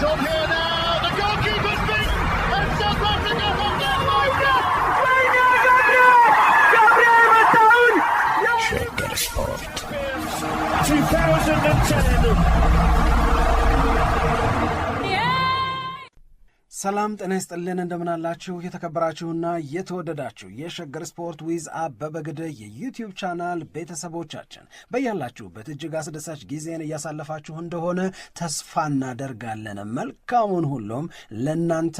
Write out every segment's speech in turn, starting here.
It's on here now. The goalkeeper's beaten, and South Africa have done Shagger Sport 2010. ሰላም ጤና ይስጥልን እንደምናላችሁ የተከበራችሁና የተወደዳችሁ የሸገር ስፖርት ዊዝ አበበ ግደይ የዩቲዩብ ቻናል ቤተሰቦቻችን በያላችሁበት እጅግ አስደሳች ጊዜን እያሳለፋችሁ እንደሆነ ተስፋ እናደርጋለን። መልካሙን ሁሉም ለናንተ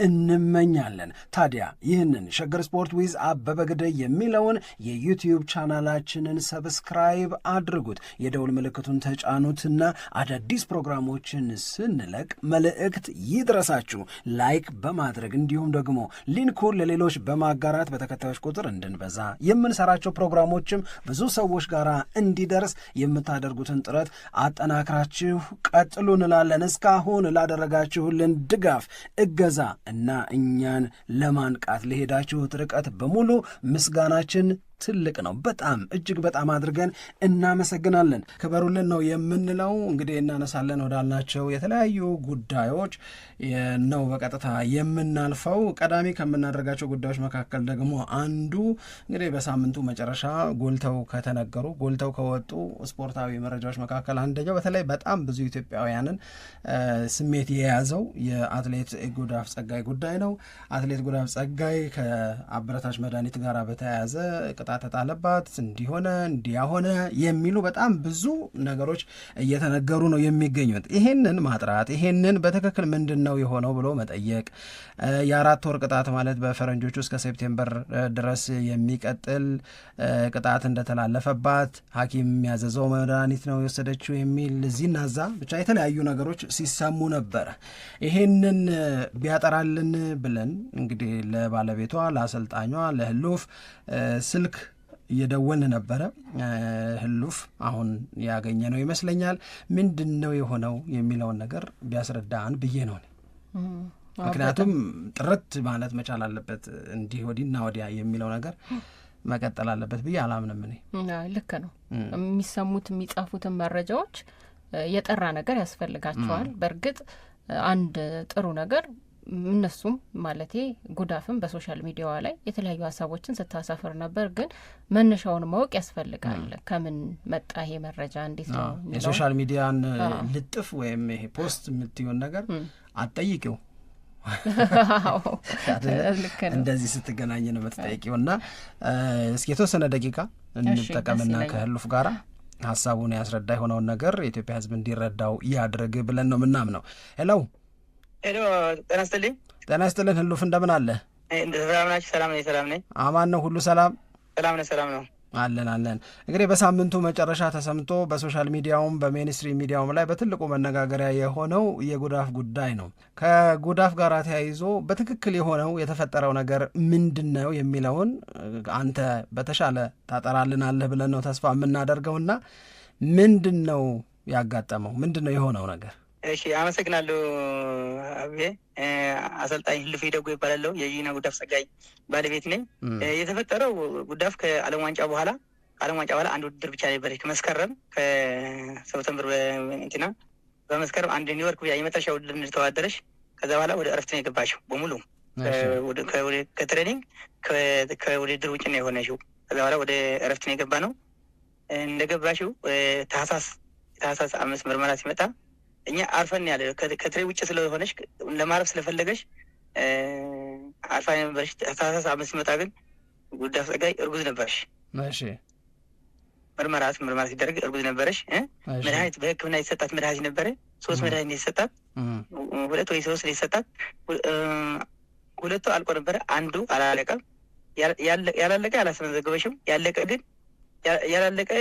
እንመኛለን። ታዲያ ይህንን ሸገር ስፖርት ዊዝ አበበ ግደይ የሚለውን የዩቲዩብ ቻናላችንን ሰብስክራይብ አድርጉት፣ የደውል ምልክቱን ተጫኑትና አዳዲስ ፕሮግራሞችን ስንለቅ መልእክት ይድረሳችሁ። ላይክ በማድረግ እንዲሁም ደግሞ ሊንኩን ለሌሎች በማጋራት በተከታዮች ቁጥር እንድንበዛ የምንሰራቸው ፕሮግራሞችም ብዙ ሰዎች ጋር እንዲደርስ የምታደርጉትን ጥረት አጠናክራችሁ ቀጥሉ እንላለን። እስካሁን ላደረጋችሁልን ድጋፍ፣ እገዛ እና እኛን ለማንቃት ለሄዳችሁት ርቀት በሙሉ ምስጋናችን ትልቅ ነው። በጣም እጅግ በጣም አድርገን እናመሰግናለን። ክበሩልን ነው የምንለው። እንግዲህ እናነሳለን ወዳልናቸው የተለያዩ ጉዳዮች ነው በቀጥታ የምናልፈው። ቀዳሚ ከምናደርጋቸው ጉዳዮች መካከል ደግሞ አንዱ እንግዲህ በሳምንቱ መጨረሻ ጎልተው ከተነገሩ ጎልተው ከወጡ ስፖርታዊ መረጃዎች መካከል አንደኛው በተለይ በጣም ብዙ ኢትዮጵያውያንን ስሜት የያዘው የአትሌት ጉዳፍ ጸጋይ ጉዳይ ነው። አትሌት ጉዳፍ ጸጋይ ከአበረታች መድኃኒት ጋር በተያያዘ ተጣለባት እንዲሆነ እንዲያሆነ የሚሉ በጣም ብዙ ነገሮች እየተነገሩ ነው የሚገኙት። ይሄንን ማጥራት ይሄንን በትክክል ምንድነው የሆነው ብሎ መጠየቅ፣ የ4 ወር ቅጣት ማለት በፈረንጆቹ እስከ ሴፕቴምበር ድረስ የሚቀጥል ቅጣት እንደተላለፈባት ሐኪም ያዘዘው መድኃኒት ነው የወሰደችው የሚል ዚናዛ ብቻ የተለያዩ ነገሮች ሲሰሙ ነበረ። ይሄንን ቢያጠራልን ብለን እንግዲህ ለባለቤቷ ለአሰልጣኟ ለህሉፍ ስልክ እየደወልን ነበረ። ህሉፍ አሁን ያገኘ ነው ይመስለኛል። ምንድን ነው የሆነው የሚለውን ነገር ቢያስረዳን ብዬ ነው። ምክንያቱም ጥርት ማለት መቻል አለበት። እንዲህ ወዲና ወዲያ የሚለው ነገር መቀጠል አለበት ብዬ አላምንም። እኔ ልክ ነው። የሚሰሙት የሚጻፉትን መረጃዎች የጠራ ነገር ያስፈልጋቸዋል። በእርግጥ አንድ ጥሩ ነገር እነሱም ማለቴ ጉዳፍም በሶሻል ሚዲያዋ ላይ የተለያዩ ሀሳቦችን ስታሰፍር ነበር። ግን መነሻውን ማወቅ ያስፈልጋል። ከምን መጣ ይሄ መረጃ፣ እንዴት ነው የሶሻል ሚዲያን ልጥፍ ወይም ይሄ ፖስት የምትሆን ነገር አትጠይቂው። እንደዚህ ስትገናኝ ነው የምትጠይቂው። እና እስኪ የተወሰነ ደቂቃ እንጠቀምና ከህሉፍ ጋራ ሀሳቡን ያስረዳ የሆነውን ነገር የኢትዮጵያ ሕዝብ እንዲረዳው ያድርግ ብለን ነው ምናምነው። ሄሎ ጤና ይስጥልኝ። ጤና ይስጥልን ህሉፍ፣ እንደምን አለ? ሰላም ናችሁ? ሰላም ነኝ። ሰላም ነኝ። አማን ነው? ሁሉ ሰላም? ሰላም ነው። ሰላም ነው። አለን። እንግዲህ በሳምንቱ መጨረሻ ተሰምቶ በሶሻል ሚዲያውም በሜንስትሪም ሚዲያውም ላይ በትልቁ መነጋገሪያ የሆነው የጉዳፍ ጉዳይ ነው። ከጉዳፍ ጋር ተያይዞ በትክክል የሆነው የተፈጠረው ነገር ምንድን ነው የሚለውን አንተ በተሻለ ታጠራልናለህ ብለን ነው ተስፋ የምናደርገውና ምንድን ነው ያጋጠመው? ምንድን ነው የሆነው ነገር? እሺ፣ አመሰግናለሁ አቤ። አሰልጣኝ ህልፍ ደጎ ይባላለሁ። የጂና ጉዳፍ ጸጋይ ባለቤት ነኝ። የተፈጠረው ጉዳፍ ከዓለም ዋንጫ በኋላ አንድ ውድድር ብቻ ነበር መስከረም ከሰፕተምበር እንትና በመስከረም አንድ ኒውዮርክ የመጨረሻ ውድድር እንደተዋደረች ከዛ በኋላ ወደ እረፍት ነው የገባችው። በሙሉ ከትሬኒንግ ከውድድር ውጭ ነው የሆነችው። ከዛ በኋላ ወደ እረፍት ነው የገባ ነው። እንደገባችው ታህሳስ 5 ምርመራ ሲመጣ እኛ አርፈን ያለ ከትሬ ውጭ ስለሆነች ለማረፍ ስለፈለገች አርፋ ነበረች። ታህሳስ 5 ሲመጣ ግን ጉዳፍ ጸጋይ እርጉዝ ነበረች። እሺ፣ ምርመራ ሲደረግ እርጉዝ ነበረች። መድኃኒት በሕክምና የተሰጣት መድኃኒት ነበረ። 3 መድኃኒት የተሰጣት 2 ወይ 3 የተሰጣት 2 አልቆ ነበረ። አንዱ አላለቀም። ያላለቀ አላስመዘገበችም። ያላለቀ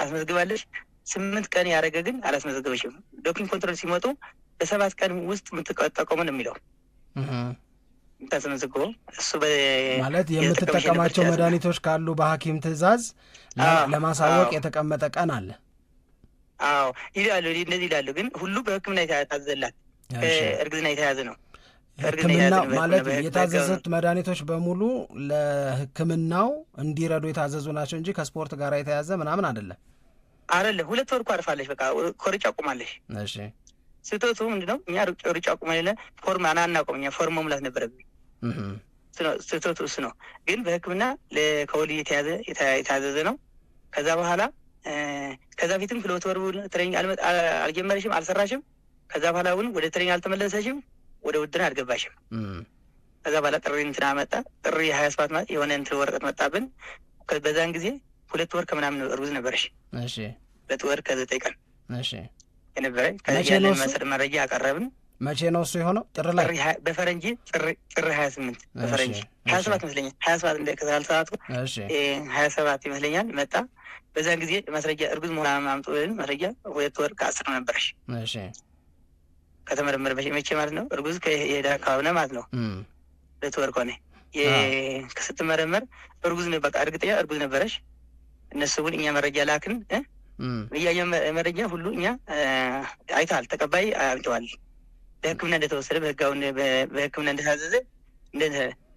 አስመዝግባለች። 8 ቀን ያደረገ ግን አላስመዘገበችም። ዶፒንግ ኮንትሮል ሲመጡ በ7 ቀን ውስጥ የምትጠቀሙ ነው የሚለው የምታስመዘግበው እሱ ማለት የምትጠቀማቸው መድኃኒቶች ካሉ በሐኪም ትዕዛዝ ለማሳወቅ የተቀመጠ ቀን አለ። አዎ ይላሉ፣ እንደዚህ ይላሉ። ግን ሁሉ በሕክምና የታዘዘላት እርግዝና የተያዘ ነው። ሕክምና ማለት የታዘዙት መድኃኒቶች በሙሉ ለሕክምናው እንዲረዱ የታዘዙ ናቸው እንጂ ከስፖርት ጋር የተያዘ ምናምን አይደለም። 2 ወር እኮ አርፋለች። በቃ ኮርጫ ቁማለች። እሺ ስህተቱ ምንድነው? እኛ ሩጫ ቁመን ፎርም አናቆም፣ እኛ ፎርም መሙላት ነበረብኝ። ስህተቱ እሱ ነው። ግን በሕክምና ከወልይ የታዘዘ ነው። ከዛ በኋላ ከዛ ፊትም ክሎት ወር ትሬኒንግ አልጀመረሽም፣ አልሰራሽም። ከዛ በኋላ ግን ወደ ትሬኒንግ አልተመለሰሽም፣ ወደ ውድድር አልገባሽም። ከዛ በኋላ ጥሪ እንትና መጣ። ጥሪ 27 ማለት የሆነ እንትን ወረቀት መጣብን። በዛን ጊዜ 2 ወር ከምናምን እርጉዝ ነበረሽ። እሺ 2 ወር ከ9 ቀን እሺ የነበረ ከዚህ ያለን መረጃ አቀረብን። መቼ ነው እሱ የሆነው? ጥር ላይ በፈረንጂ ጥር 28 በፈረንጂ 27 ይመስለኛል። 27 እንደ ከሳልሳቱ እሺ 27 ይመስለኛል መጣ። በዛን ጊዜ ማስረጃ እርጉዝ መሆኗን አምጡልን ማስረጃ 2 ወር ከ10 ነበረሽ። እሺ ከተመረመረ መቼ ማለት ነው? እርጉዝ ከሄዳ አካባቢ ነው ማለት ነው። 2 ወር ከሆነ ስትመረመር እርጉዝ ነው በቃ እርግጠኛ እርጉዝ ነበረሽ። እነሱ ግን እኛ መረጃ ላክን እያየ መረጃ ሁሉ እኛ አይተሃል፣ ተቀባይ አምጥተዋል። በሕክምና እንደተወሰደ በሕክምና እንደታዘዘ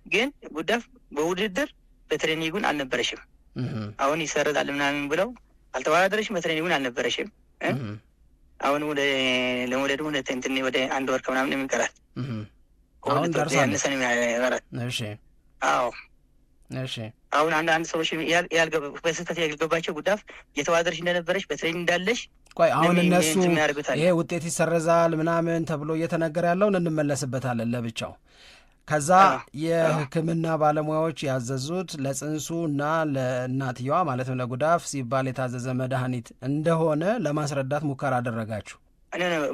ግን ጉዳፍ በውድድር በትሬኒንጉን አልነበረሽም። አሁን ይሰረዛል ምናምን ብለው አልተወዳደረሽም፣ በትሬኒንጉን አልነበረሽም። አሁን ለመውለድ እንትን ወደ 1 ወር ከምናምን የሚቀራል። አሁን ደርሳለች። እሺ አዎ እሺ አሁን አንዳንድ ሰዎች በስህተት ያልገባቸው ጉዳፍ የተዋደረሽ እንደነበረች በትሬኒንግ እንዳለሽ። ቆይ አሁን እነሱ ይሄ ውጤት ይሰረዛል ምናምን ተብሎ እየተነገረ ያለውን እንመለስበታለን ለብቻው። ከዛ የሕክምና ባለሙያዎች ያዘዙት ለጽንሱ እና ለእናትየዋ ማለትም ለጉዳፍ ሲባል የታዘዘ መድኃኒት እንደሆነ ለማስረዳት ሙከራ አደረጋችሁ?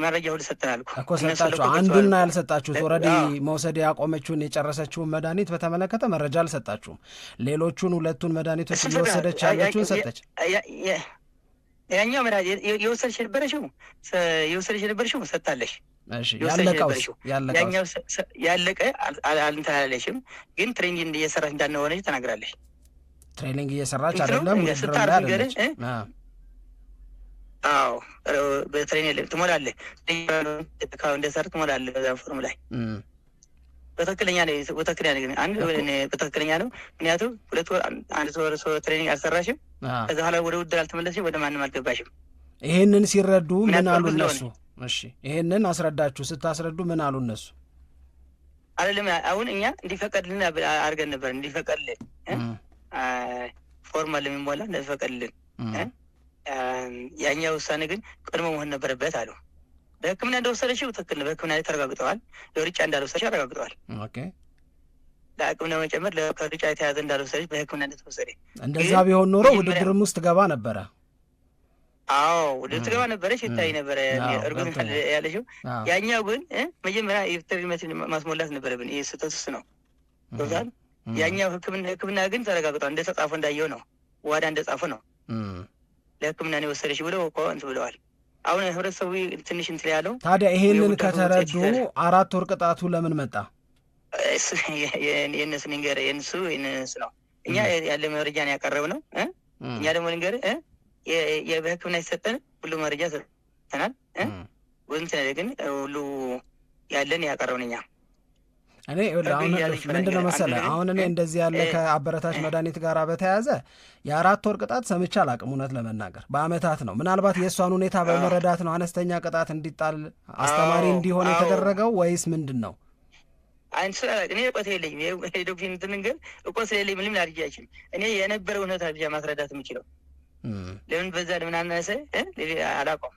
መረጃ ሁሉ ሰጥተናል እኮ ሰጣችሁ። አንዱና ያልሰጣችሁት ኦልሬዲ መውሰድ ያቆመችውን የጨረሰችውን መድኃኒት በተመለከተ መረጃ አልሰጣችሁም። ሌሎቹን 2ቱን መድኃኒቶች እየወሰደች ያለችውን ሰጠች። ያኛው መድኃኒት የወሰደች የነበረሽው ሰጥታለች። ያኛው ያለቀ አልንተላለሽም፣ ግን ትሬኒንግ እየሰራች እንዳልሆነች ተናግራለች። ትሬኒንግ እየሰራች አይደለም ስታርገለች። አዎ በትሬኒንግ ትሞላለህ፣ እንደሰር ትሞላለህ። በዛ ፎርም ላይ በትክክለኛ ነው። ምክንያቱም 2 ወር 1 ወር ትሬኒንግ አልሰራሽም። ከዛ በኋላ ወደ ውድድር አልተመለስሽም፣ ወደ ማንም አልገባሽም። ይሄንን ሲረዱ ምን አሉ እነሱ? እሺ ይሄንን አስረዳችሁ። ስታስረዱ ምን አሉ እነሱ? አይደለም አሁን እኛ እንዲፈቀድልን አድርገን ነበር። እንዲፈቀድልን ፎርማል የሚሞላ እንዲፈቀድልን። ያኛው ውሳኔ ግን ቀድሞ መሆን ነበረበት አሉ። በሕክምና እንደወሰደችው ትክክል ነው። በሕክምና ላይ ተረጋግጠዋል። ለሩጫ እንዳልወሰደች አረጋግጠዋል። ኦኬ ለሕክምና መጨመር ከሩጫ የተያዘ እንዳልወሰደች በሕክምና እንደተወሰደ። እንደዛ ቢሆን ኖሮ ውድድርም ውስጥ ገባ ነበረ። አዎ ውድድር ትገባ ነበረች፣ ይታይ ነበረ እርጉዝ ያለችው። ያኛው ግን መጀመሪያ የቬተሪነሪ ማስሞላት ነበረብን። ይህ ስህተት ነው ቶታል። ያኛው ሕክምና ግን ተረጋግጧል። እንደተጻፈ እንዳየው ነው፣ ዋዳ እንደጻፈ ነው። ለሕክምና ነው የወሰደች ብለው እኮ እንትን ብለዋል። አሁን ህብረተሰቡ ትንሽ እንትን ያለው ታዲያ ይሄንን ከተረዱ 4 ወር ቅጣቱ ለምን መጣ? የእነሱ ነው። እኛ ያለ መረጃ ነው ያቀረብነው። እኛ ደግሞ ንገር በሕክምና የተሰጠን ሁሉ መረጃ ሰጥተናል። እንትን ግን ሁሉ ያለን ያቀረብን እኛ። እኔ አሁን ምንድነው መሰለህ አሁን እኔ እንደዚህ ያለ ከአበረታች መድኃኒት ጋር በተያያዘ የ4 ወር ቅጣት ሰምቼ አላቅም። እውነት ለመናገር በአመታት ነው። ምናልባት የእሷን ሁኔታ በመረዳት ነው አነስተኛ ቅጣት እንዲጣል አስተማሪ እንዲሆን የተደረገው ወይስ ምንድን ነው? እኔ እውቀት የለኝም። ዶክተር ንገር እውቀት ስለሌለኝ ምንም ላድርግ አይችልም። እኔ የነበረው እውነታ ብቻ ማስረዳት የምችለው ለምን በዛ ለምን አነሰ አላውቀውም።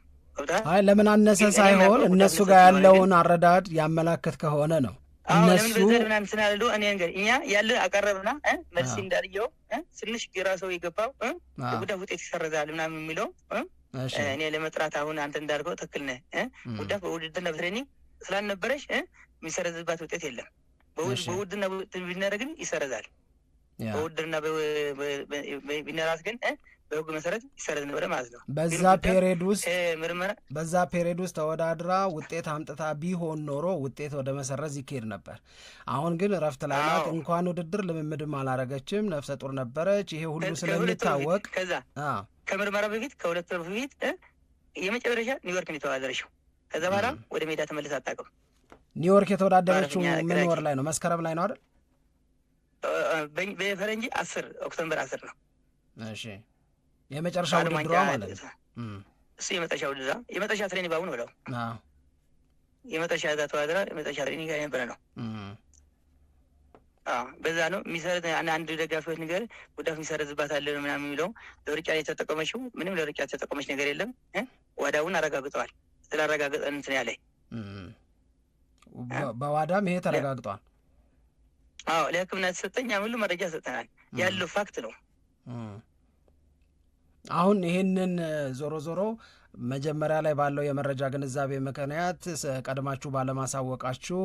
አይ ለምን አነሰ ሳይሆን እነሱ ጋር ያለውን አረዳድ ያመላከት ከሆነ ነው። እነሱ ምናምን ስናልዶ እኔ ነገር እኛ ያለ አቀረብና መልስ እንዳልየው ትንሽ ግራ ሰው የገባው ጉዳፍ ውጤት ይሰረዛል ምናምን የሚለው እኔ ለመጥራት አሁን አንተ እንዳልከው ትክክል ነህ። ጉዳፍ በውድድርና በትሬኒንግ ስላልነበረሽ የሚሰረዝባት ውጤት የለም። በውድድርና ቢነረግን ይሰረዛል። በውድድርና ቢነራት ግን በህጉ መሰረት ይሰረዝ ነበረ ማለት ነው። በዛ ፔሪድ ውስጥ ተወዳድራ ውጤት አምጥታ ቢሆን ኖሮ ውጤት ወደ መሰረዝ ይካሄድ ነበር። አሁን ግን እረፍት ላይ ናት። እንኳን ውድድር ልምምድም አላረገችም። ነፍሰ ጡር ነበረች። ይሄ ሁሉ ስለሚታወቅ ከዛ ከምርመራ በፊት ከ2 ወር በፊት የመጨረሻ ኒውዮርክ ነው የተወዳደረችው። ከዛ በኋላ ወደ ሜዳ ተመልሳ አታውቅም። ኒውዮርክ የተወዳደረችው ምን ወር ላይ ነው? መስከረም ላይ ነው አይደል? በፈረንጂ 10 ኦክቶበር 10 ነው። እሺ የመጨረሻው ውድድሯ ማለት ነው። እሱ የመጨረሻው ውድድሯ የመጨረሻ ትሬኒንግ ባሁን ብለው የመጨረሻ እዛ ተዋድራ የመጨረሻ ትሬኒንግ ጋር የነበረ ነው። በዛ ነው የሚሰረት አንድ ደጋፊዎች ነገር ጉዳፍ የሚሰረዝባታል ምናምን የሚለው ለሩጫ ላይ የተጠቀመችው ምንም ለሩጫ የተጠቀመች ነገር የለም። ዋዳውን አረጋግጠዋል። ስላረጋገጠ እንትን ያለ በዋዳም ይሄ ተረጋግጧል። ለሕክምና ተሰጠኝ ሁሉ መረጃ ሰጠናል። ያለው ፋክት ነው። አሁን ይሄንን ዞሮ ዞሮ መጀመሪያ ላይ ባለው የመረጃ ግንዛቤ ምክንያት ቀድማችሁ ባለማሳወቃችሁ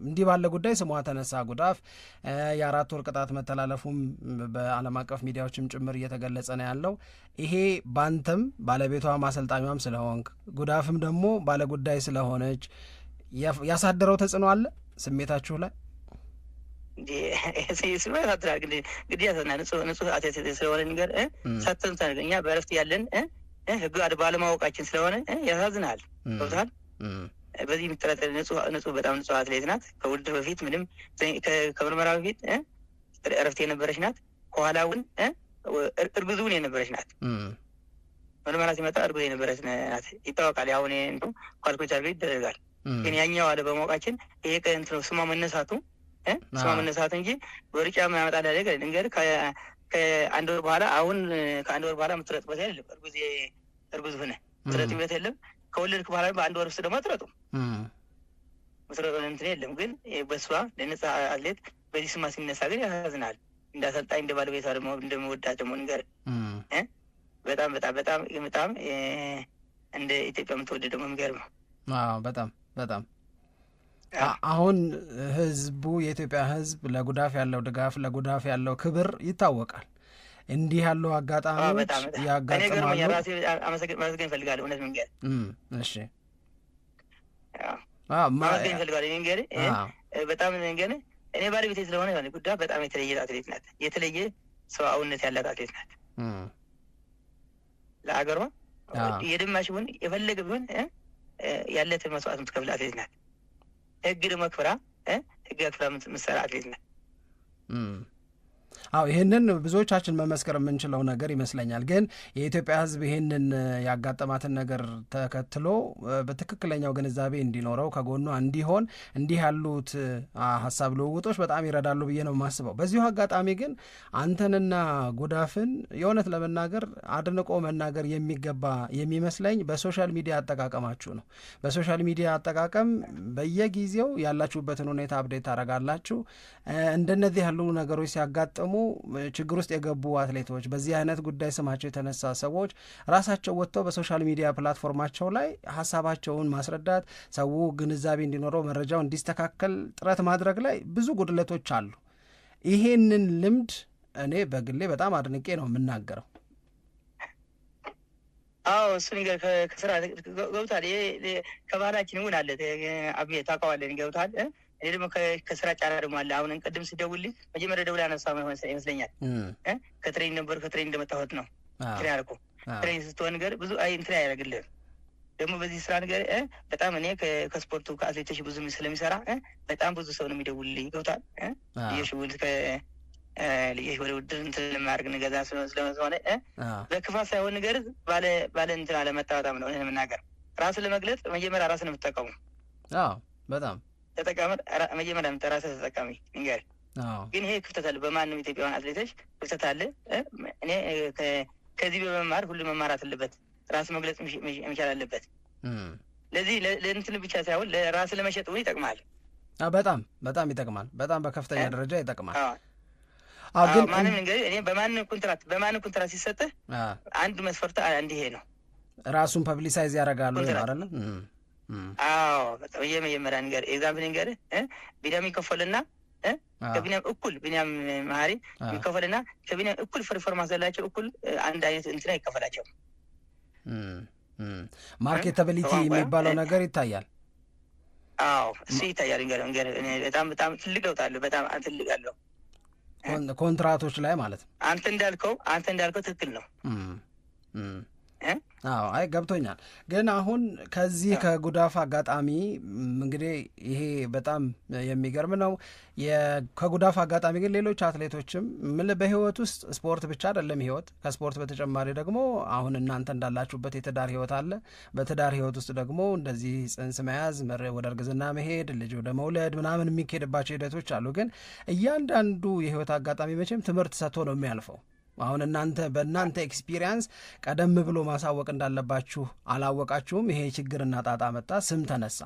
እንዲህ ባለ ጉዳይ ስሟ ተነሳ ጉዳፍ 4 ወር ቅጣት መተላለፉም በዓለም አቀፍ ሚዲያዎችም ጭምር እየተገለጸ ነው ያለው። ይሄ ባንተም ባለቤቷም አሰልጣኟም ስለሆንክ ጉዳፍም ደግሞ ባለጉዳይ ስለሆነች ያሳደረው ተጽዕኖ አለ ስሜታችሁ ላይ? ግዴታ ንጹህ አትሌት ስለሆነ ነገር ሳተንታ እኛ በእረፍት ያለን ህግ ባለማወቃችን ስለሆነ ያሳዝናል። ገብቶሃል? በዚህ የሚጠረጠር ንጹህ በጣም ንጹህ አትሌት ናት። ከውድድር በፊት ምንም ከምርመራ በፊት እረፍት የነበረች ናት። ከኋላውን እርጉዙን የነበረች ናት። ምርመራ ሲመጣ እርጉዝ የነበረች ናት ይታወቃል። አሁን ኳልኩሌት አድርገው ይደረጋል። ግን ያኛው አለ በማወቃችን ይሄ ቀንት ነው ስሟ መነሳቱ እንጂ በሩጫ ያመጣል ነገር ድንገር ከአንድ ወር በኋላ ከአንድ ወር በኋላ የምትረጥበት አይደለም። እርጉዝ ሆነ ምትረጥበት የለም። ከወለድክ በኋላ በአንድ ወር ውስጥ ደግሞ አትረጡ ምትረጡ እንትን የለም። ግን በሷ ለነጻ አትሌት በዚህ ስማ ሲነሳ ግን ያሳዝናል። እንደ አሰልጣኝ እንደ ባለቤቷ ደግሞ እንደምወዳት ደግሞ ንገር በጣም በጣም በጣም በጣም እንደ ኢትዮጵያ የምትወደድ ደግሞ የሚገርም ነው። በጣም አሁን የኢትዮጵያ ሕዝብ ለጉዳፍ ያለው ድጋፍ ለጉዳፍ ያለው ክብር ይታወቃል። እንዲህ ያለው አጋጣሚዎች ያጋጥማሉ። ራሴ ማመስገን እፈልጋለሁ። እውነት መንገድ እሺ ማመስገን እፈልጋለሁ። መንገድ በጣም መንገድ እኔ ባለቤቴ ስለሆነ የሆነ ጉዳፍ በጣም የተለየ አትሌት ናት። የተለየ ሰውነት ያላት አትሌት ናት። ለአገሯ የደማሽ ቢሆን የፈለገ ቢሆን ያለትን መስዋዕት የምትከፍል አትሌት ናት። ህግ ደግሞ አክብራ የምትሰራ አትሌት ናት። ይህንን ብዙዎቻችን መመስከር የምንችለው ነገር ይመስለኛል። ግን የኢትዮጵያ ሕዝብ ይህንን ያጋጠማትን ነገር ተከትሎ በትክክለኛው ግንዛቤ እንዲኖረው ከጎኗ እንዲሆን እንዲህ ያሉት ሀሳብ ልውውጦች በጣም ይረዳሉ ብዬ ነው የማስበው። በዚሁ አጋጣሚ ግን አንተንና ጉዳፍን የእውነት ለመናገር አድንቆ መናገር የሚገባ የሚመስለኝ በሶሻል ሚዲያ አጠቃቀማችሁ ነው። በሶሻል ሚዲያ አጠቃቀም በየጊዜው ያላችሁበትን ሁኔታ አፕዴት ታደርጋላችሁ። እንደነዚህ ያሉ ነገሮች ሲያጋጥሙ ችግር ውስጥ የገቡ አትሌቶች በዚህ አይነት ጉዳይ ስማቸው የተነሳ ሰዎች ራሳቸው ወጥተው በሶሻል ሚዲያ ፕላትፎርማቸው ላይ ሀሳባቸውን ማስረዳት፣ ሰው ግንዛቤ እንዲኖረው መረጃው እንዲስተካከል ጥረት ማድረግ ላይ ብዙ ጉድለቶች አሉ። ይሄንን ልምድ እኔ በግሌ በጣም አድንቄ ነው የምናገረው። እሱ ነገር ከስራ ገብቷል። ከባህላችን ይሁን አለ አብዬ ታውቀዋለህ። ገብቷል። እኔ ደግሞ ከስራ ጫና ደግሞ አለ። አሁን ቅድም ስደውልኝ መጀመሪያ ደውላ አነሳ ይመስለኛል። ከትሬኒንግ ነበር ከትሬኒንግ እንደመጣሁት ነው ትሬኒንግ አልኩ። ትሬኒንግ ስትሆን ነገር ብዙ እንትን አያደርግልህም። ደግሞ በዚህ ስራ ነገር በጣም እኔ ከስፖርቱ ከአትሌቶች ብዙ ስለሚሰራ በጣም ብዙ ሰው ነው የሚደውልልኝ። ገብቷል። የሽውል ልጆች ወደ ውድድር እንትን ለማድረግ ንገዛ ስለሆነ በክፋት ሳይሆን ነገር ባለ እንትን አለመጣበጣም ነው ለመናገር ራስን ለመግለጽ መጀመሪያ ራስን የምትጠቀሙ በጣም ተጠቃሚ መጀመሪያ ራስህ ተጠቃሚ ንገር። ግን ይሄ ክፍተት አለ በማንም ኢትዮጵያውያን አትሌቶች ክፍተት አለ። እኔ ከዚህ በመማር ሁሉ መማራት አለበት። ራስ መግለጽ መቻል አለበት። ለዚህ ለእንትን ብቻ ሳይሆን ለራስ ለመሸጥ ሆኖ ይጠቅማል። በጣም በጣም ይጠቅማል። በጣም በከፍተኛ ደረጃ ይጠቅማል። ግን ማንም እንግዲህ እኔ በማንም ኮንትራት ሲሰጥህ አንድ መስፈርት አንድ ይሄ ነው። ራሱን ፐብሊሳይዝ ያደርጋሉ አይደል? በጣም የመጀመሪያ ነገር ኤግዛምፕል ነገር ቢኒያም ይከፈልና ከቢኒያም እኩል ቢኒያም መሀሪ ይከፈልና ከቢኒያም እኩል ፐርፎርማንስ ያላቸው እኩል አንድ አይነት እንትና ይከፈላቸው። ማርኬታቢሊቲ የሚባለው ነገር ይታያል። እሱ ይታያል። ንገር በጣም በጣም ትልቅ ለውጥ አለው። በጣም ትልቅ አለው ኮንትራቶች ላይ ማለት ነው። አንተ እንዳልከው ትክክል ነው። አይ ገብቶኛል። ግን አሁን ከዚህ ከጉዳፍ አጋጣሚ እንግዲህ ይሄ በጣም የሚገርም ነው። ከጉዳፍ አጋጣሚ ግን ሌሎች አትሌቶችም በህይወት ውስጥ ስፖርት ብቻ አይደለም ህይወት፣ ከስፖርት በተጨማሪ ደግሞ አሁን እናንተ እንዳላችሁበት የትዳር ህይወት አለ። በትዳር ህይወት ውስጥ ደግሞ እንደዚህ ጽንስ መያዝ፣ ወደ እርግዝና መሄድ፣ ልጅ ወደ መውለድ ምናምን የሚካሄድባቸው ሂደቶች አሉ። ግን እያንዳንዱ የህይወት አጋጣሚ መቼም ትምህርት ሰጥቶ ነው የሚያልፈው። አሁን እናንተ በእናንተ ኤክስፒሪየንስ ቀደም ብሎ ማሳወቅ እንዳለባችሁ አላወቃችሁም። ይሄ ችግርና ጣጣ መጣ፣ ስም ተነሳ።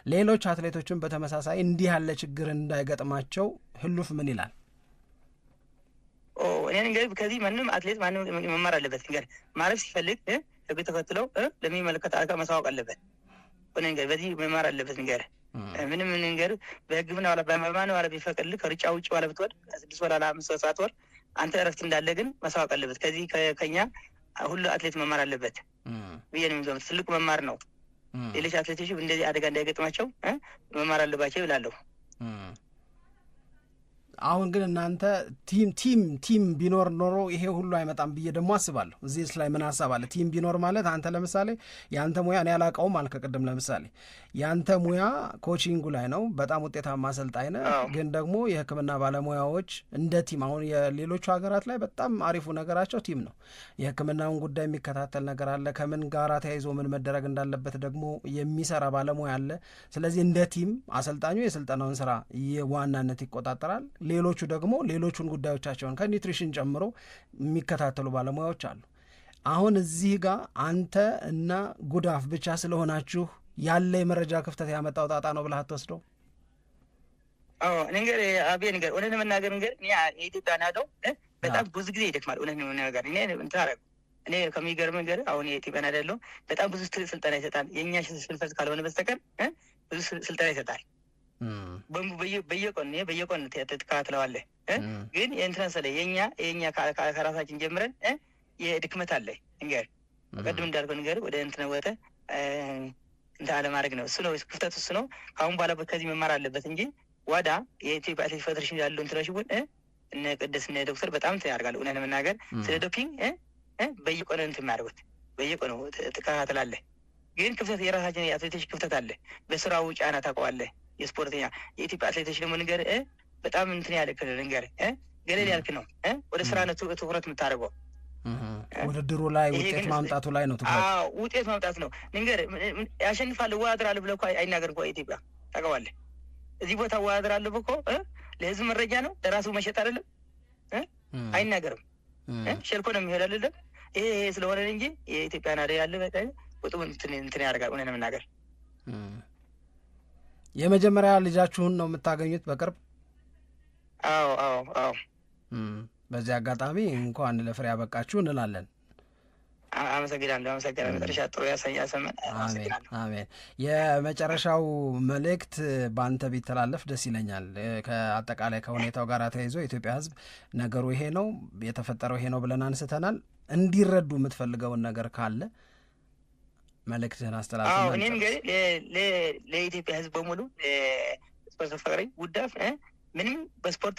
ሌሎች አትሌቶችን በተመሳሳይ እንዲህ ያለ ችግር እንዳይገጥማቸው ህሉፍ ምን ይላል? እኔ እንግዲህ ከዚህ ማንም አትሌት ማንም መማር አለበት። እንግዲህ ማረፍ ሲፈልግ ህግ ተከትለው ለሚመለከት አካል ማሳወቅ አለበት። እንግዲህ በዚህ መማር አለበት። እንግዲህ ምንም እንግዲህ በህግምና ወላ በማማን ወላ ቢፈቅድልህ ከሩጫ ውጭ ወላ ብትወድ 6 ወላ 5 ሰዓት ወር አንተ እረፍት እንዳለ ግን ማሳወቅ አለበት። ከዚህ ከኛ ሁሉ አትሌት መማር አለበት ብዬ ነው የሚገምት። ትልቁ መማር ነው። ሌሎች አትሌቶች እንደዚህ አደጋ እንዳይገጥማቸው መማር አለባቸው ይላለሁ። አሁን ግን እናንተ ቲም ቢኖር ኖሮ ይሄ ሁሉ አይመጣም ብዬ ደግሞ አስባለሁ። እዚህ ላይ ምን ሀሳብ አለ? ቲም ቢኖር ማለት አንተ ለምሳሌ የአንተ ሙያ እኔ አላውቀውም አልከ ቅድም። ለምሳሌ የአንተ ሙያ ኮቺንጉ ላይ ነው፣ በጣም ውጤታማ አሰልጣኝ ነህ። ግን ደግሞ የሕክምና ባለሙያዎች እንደ ቲም አሁን የሌሎቹ ሀገራት ላይ በጣም አሪፉ ነገራቸው ቲም ነው። የሕክምናውን ጉዳይ የሚከታተል ነገር አለ። ከምን ጋራ ተያይዞ ምን መደረግ እንዳለበት ደግሞ የሚሰራ ባለሙያ አለ። ስለዚህ እንደ ቲም አሰልጣኙ የስልጠናውን ስራ የዋናነት ይቆጣጠራል። ሌሎቹ ደግሞ ሌሎቹን ጉዳዮቻቸውን ከኒውትሪሽን ጨምሮ የሚከታተሉ ባለሙያዎች አሉ። አሁን እዚህ ጋር አንተ እና ጉዳፍ ብቻ ስለሆናችሁ ያለ የመረጃ ክፍተት ያመጣው ጣጣ ነው ብለህ አትወስደው? እንግዲህ አቤ ነገር እውነት ለመናገር እንግዲህ እኔ የኢትዮጵያ ናደው በጣም ብዙ ጊዜ ይደክማል። እውነት ለመናገር እኔ እንትን አደረጉ እኔ ከሚገርም ነገር አሁን የኢትዮጵያ ናዳ ያለው በጣም ብዙ ስልጠና ይሰጣል። የእኛ ሽልፈት ካልሆነ በስተቀር ብዙ ስልጠና ይሰጣል። በየቆን ትከታትለዋለህ። ግን የእንትን መሰለህ የእኛ ከራሳችን ጀምረን የድክመት አለ። እንገር ቀድም እንዳልከው ነገር ወደ እንትን ወጠ እንትን አለማድረግ ነው። እሱ ነው ክፍተት፣ እሱ ነው። ከአሁን በኋላ ከዚህ መማር አለበት እንጂ ዋዳ የኢትዮጵያ አትሌቲክስ ፌዴሬሽን ያሉ እንትኖች ግን እነ ቅድስ እነ ዶክተር በጣም እንትን ያደርጋሉ። እውነት ለመናገር ስለ ዶፒንግ በየቆን እንትን የሚያደርጉት በየቆኑ ትከታተላለህ። ግን ክፍተት የራሳችን የአትሌቶች ክፍተት አለ። በስራው ጫና ታውቀዋለህ። የስፖርተኛ የኢትዮጵያ አትሌቶች ደግሞ ንገር በጣም እንትን ያልክ ንገር ገለል ያልክ ነው። ወደ ስራ ነው ትኩረት የምታደርገው። ውድድሩ ላይ ውጤት ማምጣቱ ላይ ነው ትኩረት። ውጤት ማምጣት ነው ንገር። ያሸንፋል እወዳደራለሁ ብለህ እኮ አይናገርም እኮ ኢትዮጵያ ታውቀዋለህ። እዚህ ቦታ እወዳደራለሁ እኮ ለህዝብ መረጃ ነው፣ ለራሱ መሸጥ አይደለም። አይናገርም። ሸልኮ ነው የሚሄድ አይደለም። ይሄ ስለሆነ እንጂ የኢትዮጵያ ናዳ ያለ በቃ ቁጥቡ እንትን ያደርጋል። እውነት ለመናገር የመጀመሪያ ልጃችሁን ነው የምታገኙት በቅርብ? አዎ። በዚህ አጋጣሚ እንኳን ለፍሬ ያበቃችሁ እንላለን። አመሰግናለሁ። መጨረሻ ጥሩ ያሰማን። አሜን። የመጨረሻው መልእክት በአንተ ቢተላለፍ ደስ ይለኛል። ከአጠቃላይ ከሁኔታው ጋር ተያይዞ የኢትዮጵያ ሕዝብ ነገሩ ይሄ ነው የተፈጠረው ይሄ ነው ብለን አንስተናል። እንዲረዱ የምትፈልገውን ነገር ካለ መልእክትህን አስተላልፍ። እኔም እንግዲህ ለኢትዮጵያ ሕዝብ በሙሉ ስፖርት ፈቅረኝ ጉዳፍ ምንም በስፖርት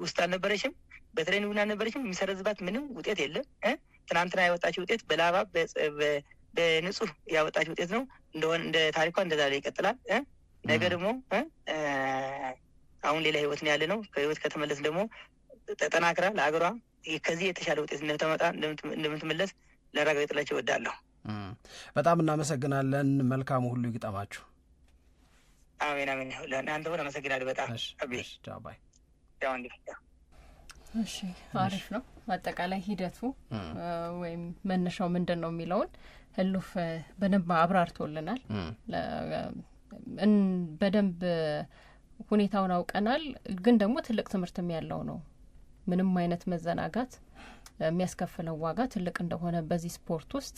ውስጥ አልነበረችም፣ በትሬኒንግ አልነበረችም። የሚሰረዝባት ምንም ውጤት የለም። ትናንትና ያወጣችው ውጤት በላባ በንጹህ ያወጣችው ውጤት ነው። እንደሆነ እንደ ታሪኳ እንደዛ ላይ ይቀጥላል። ነገ ደግሞ አሁን ሌላ ህይወት ነው ያለ ነው። ከህይወት ከተመለስ ደግሞ ተጠናክራ ለሀገሯ ከዚህ የተሻለ ውጤት እንደምታመጣ እንደምትመለስ ላረጋግጥላቸው እወዳለሁ። በጣም እናመሰግናለን። መልካሙ ሁሉ ይግጠማችሁ። አሜን። ለአንተ ሆነ አመሰግናለሁ በጣም ባይ። እሺ፣ አሪፍ ነው። አጠቃላይ ሂደቱ ወይም መነሻው ምንድን ነው የሚለውን ህሉፍ በደንብ አብራርቶልናል። በደንብ ሁኔታውን አውቀናል። ግን ደግሞ ትልቅ ትምህርትም ያለው ነው። ምንም አይነት መዘናጋት የሚያስከፍለው ዋጋ ትልቅ እንደሆነ በዚህ ስፖርት ውስጥ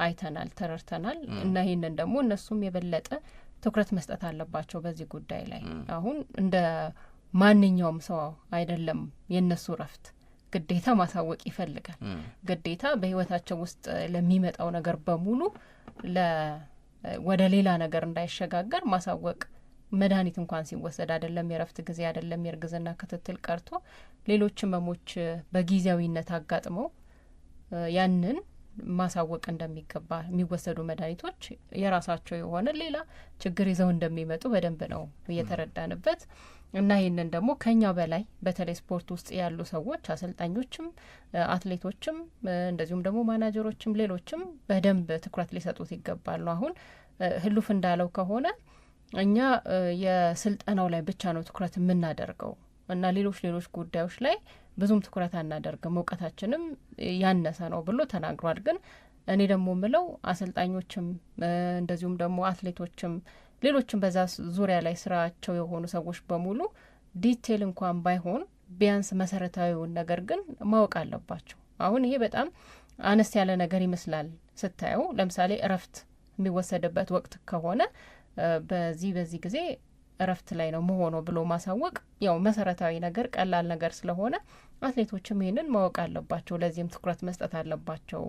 አይተናል፣ ተረድተናል። እና ይህንን ደግሞ እነሱም የበለጠ ትኩረት መስጠት አለባቸው በዚህ ጉዳይ ላይ። አሁን እንደ ማንኛውም ሰው አይደለም የእነሱ ረፍት ግዴታ ማሳወቅ ይፈልጋል። ግዴታ በህይወታቸው ውስጥ ለሚመጣው ነገር በሙሉ ወደ ሌላ ነገር እንዳይሸጋገር ማሳወቅ። መድኃኒት እንኳን ሲወሰድ አይደለም የረፍት ጊዜ አይደለም የእርግዝና ክትትል ቀርቶ ሌሎች ህመሞች በጊዜያዊነት አጋጥመው ያንን ማሳወቅ እንደሚገባ የሚወሰዱ መድኃኒቶች የራሳቸው የሆነ ሌላ ችግር ይዘው እንደሚመጡ በደንብ ነው እየተረዳንበት እና ይህንን ደግሞ ከኛ በላይ በተለይ ስፖርት ውስጥ ያሉ ሰዎች አሰልጣኞችም አትሌቶችም እንደዚሁም ደግሞ ማናጀሮችም ሌሎችም በደንብ ትኩረት ሊሰጡት ይገባሉ። አሁን ህሉፍ እንዳለው ከሆነ እኛ የስልጠናው ላይ ብቻ ነው ትኩረት የምናደርገው እና ሌሎች ጉዳዮች ላይ ብዙም ትኩረት አናደርግም፣ እውቀታችንም ያነሰ ነው ብሎ ተናግሯል። ግን እኔ ደግሞ ምለው አሰልጣኞችም እንደዚሁም ደግሞ አትሌቶችም ሌሎችም በዛ ዙሪያ ላይ ስራቸው የሆኑ ሰዎች በሙሉ ዲቴል እንኳን ባይሆን ቢያንስ መሰረታዊውን ነገር ግን ማወቅ አለባቸው። አሁን ይሄ በጣም አነስ ያለ ነገር ይመስላል ስታየው። ለምሳሌ እረፍት የሚወሰድበት ወቅት ከሆነ በዚህ ጊዜ እረፍት ላይ ነው መሆኑ ብሎ ማሳወቅ ያው መሰረታዊ ነገር ቀላል ነገር ስለሆነ አትሌቶችም ይሄንን ማወቅ አለባቸው፣ ለዚህም ትኩረት መስጠት አለባቸው